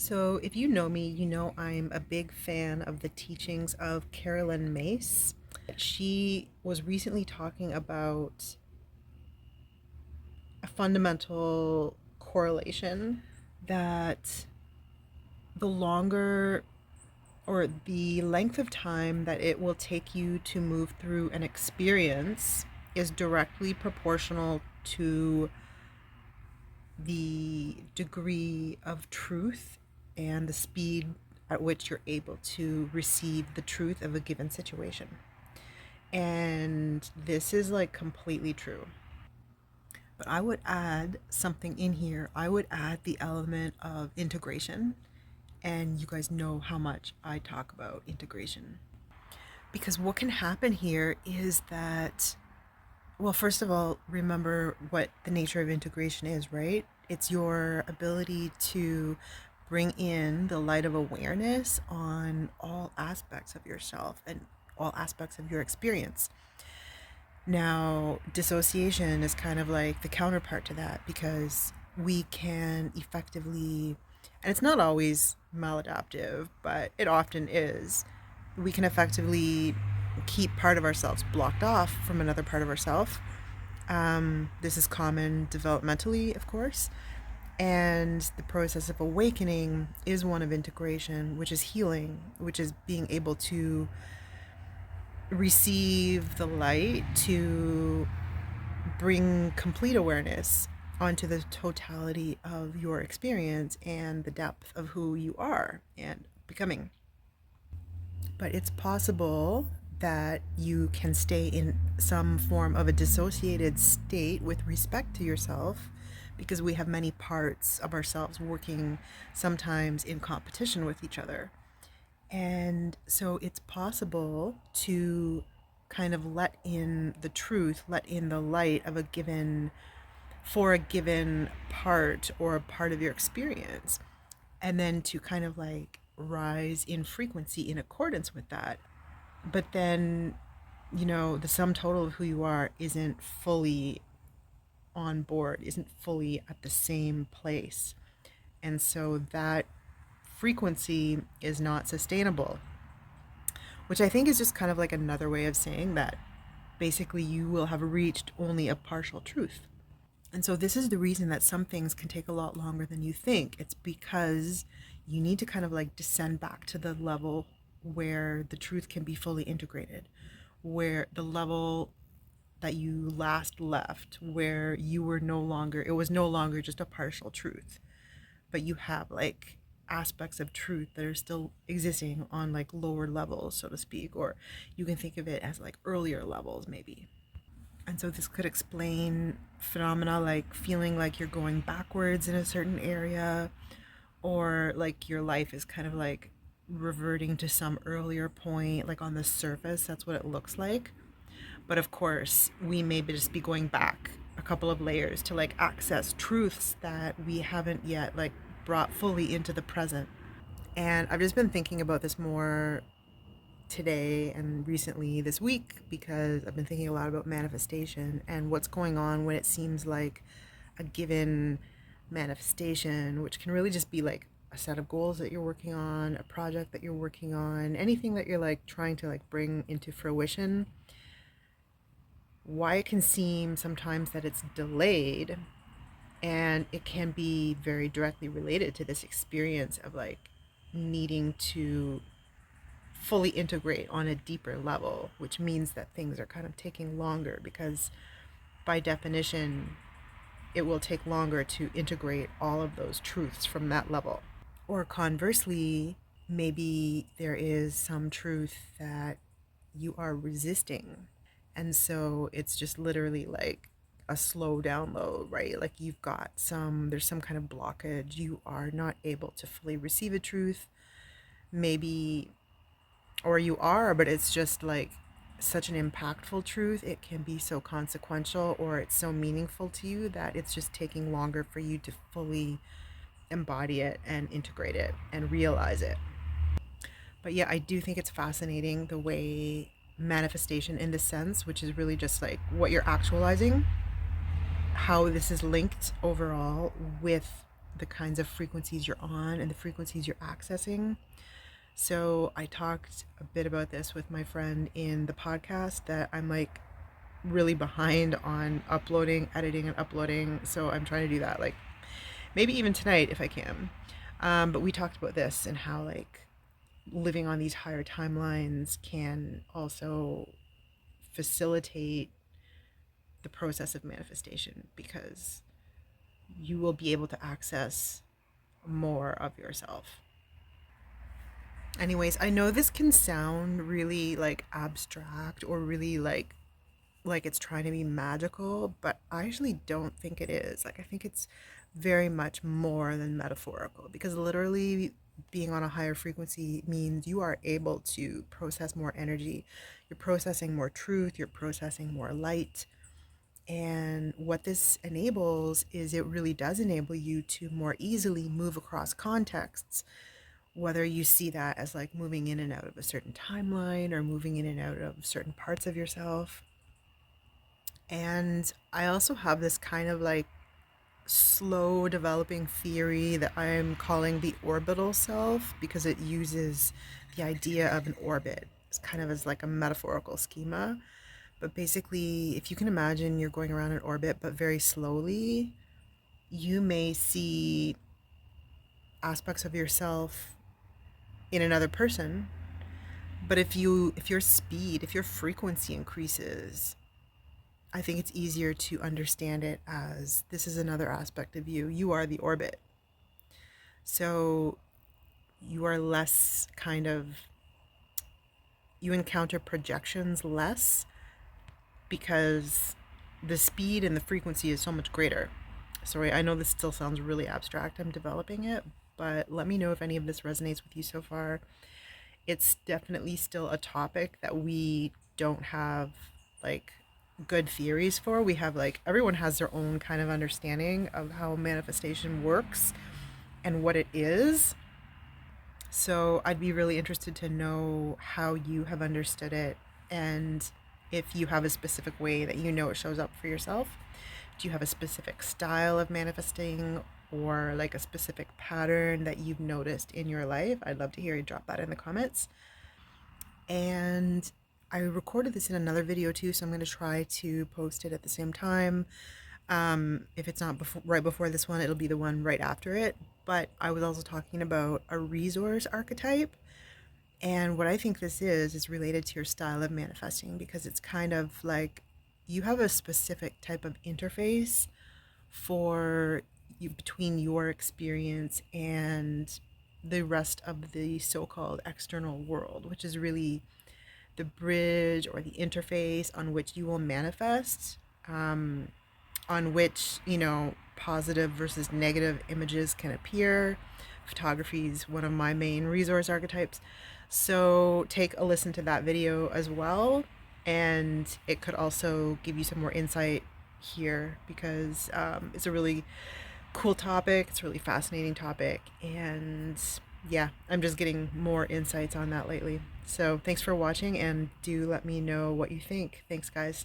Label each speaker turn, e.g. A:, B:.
A: So, if you know me, you know I'm a big fan of the teachings of Carolyn Mace. She was recently talking about a fundamental correlation that the longer or the length of time that it will take you to move through an experience is directly proportional to the degree of truth and the speed at which you're able to receive the truth of a given situation. And this is like completely true. But I would add something in here. I would add the element of integration. And you guys know how much I talk about integration. Because what can happen here is that, well, first of all, remember what the nature of integration is, right? It's your ability to bring in the light of awareness on all aspects of yourself and all aspects of your experience. Now, dissociation is kind of like the counterpart to that because we can effectively, and it's not always maladaptive, but it often is, we can effectively keep part of ourselves blocked off from another part of ourselves. This is common developmentally, of course. And the process of awakening is one of integration, which is healing, which is being able to receive the light to bring complete awareness onto the totality of your experience and the depth of who you are and becoming. But it's possible that you can stay in some form of a dissociated state with respect to yourself because we have many parts of ourselves working sometimes in competition with each other. And so it's possible to kind of let in the truth, let in the light of a given, for a given part or a part of your experience, and then to kind of like rise in frequency in accordance with that. But then, the sum total of who you are isn't fully on board, isn't fully at the same place. And so that frequency is not sustainable, which I think is just kind of like another way of saying that basically you will have reached only a partial truth. And so this is the reason that some things can take a lot longer than you think. It's because you need to kind of like descend back to the level where the truth can be fully integrated, where the level that you last left, where you were no longer, it was no longer just a partial truth, but you have like aspects of truth that are still existing on like lower levels, so to speak, or you can think of it as like earlier levels, maybe. And so this could explain phenomena like feeling like you're going backwards in a certain area, or like your life is kind of like reverting to some earlier point, like on the surface, that's what it looks like. But of course, we may just be going back a couple of layers to like access truths that we haven't yet like brought fully into the present. And I've just been thinking about this more today and recently this week because I've been thinking a lot about manifestation and what's going on when it seems like a given manifestation, which can really just be like a set of goals that you're working on, a project that you're working on, anything that you're like trying to like bring into fruition. Why it can seem sometimes that it's delayed, and it can be very directly related to this experience of like needing to fully integrate on a deeper level, which means that things are kind of taking longer because by definition it will take longer to integrate all of those truths from that level. Or conversely, maybe there is some truth that you are resisting. And so it's just literally like a slow download, right? Like there's some kind of blockage. You are not able to fully receive a truth. Maybe, or you are, but it's just like such an impactful truth. It can be so consequential or it's so meaningful to you that it's just taking longer for you to fully embody it and integrate it and realize it. But yeah, I do think it's fascinating the way manifestation in this sense, which is really just like what you're actualizing, how this is linked overall with the kinds of frequencies you're on and the frequencies you're accessing. So I talked a bit about this with my friend in the podcast, that I'm like really behind on uploading, editing, and uploading. So I'm trying to do that, like maybe even tonight if I can. But we talked about this and how like living on these higher timelines can also facilitate the process of manifestation, because you will be able to access more of yourself. Anyways, I know this can sound really like abstract or really like it's trying to be magical, but I actually don't think it is. Like I think it's very much more than metaphorical, because literally being on a higher frequency means you are able to process more energy. You're processing more truth, you're processing more light. And what this enables is it really does enable you to more easily move across contexts, whether you see that as like moving in and out of a certain timeline or moving in and out of certain parts of yourself. And I also have this kind of like slow developing theory that I'm calling the orbital self, because it uses the idea of an orbit. It's kind of as like a metaphorical schema. But basically, if you can imagine you're going around in orbit, but very slowly, you may see aspects of yourself in another person. But if your frequency increases, I think it's easier to understand it as this is another aspect of you. You are the orbit. So you are less kind of, you encounter projections less, because the speed and the frequency is so much greater. Sorry, I know this still sounds really abstract. I'm developing it, but let me know if any of this resonates with you so far. It's definitely still a topic that we don't have like good theories for. We have like, everyone has their own kind of understanding of how manifestation works and what it is. So I'd be really interested to know how you have understood it, and if you have a specific way that you know it shows up for yourself. Do you have a specific style of manifesting, or like a specific pattern that you've noticed in your life? I'd love to hear you drop that in the comments. And I recorded this in another video too, so I'm going to try to post it at the same time. If it's not right before this one, it'll be the one right after it. But I was also talking about a resource archetype. And what I think this is related to your style of manifesting, because it's kind of like you have a specific type of interface for you between your experience and the rest of the so-called external world, which is really the bridge or the interface on which you will manifest, on which, positive versus negative images can appear. Photography is one of my main resource archetypes. So take a listen to that video as well. And it could also give you some more insight here, because it's a really cool topic. It's a really fascinating topic. And yeah, I'm just getting more insights on that lately. So thanks for watching, and do let me know what you think. Thanks, guys.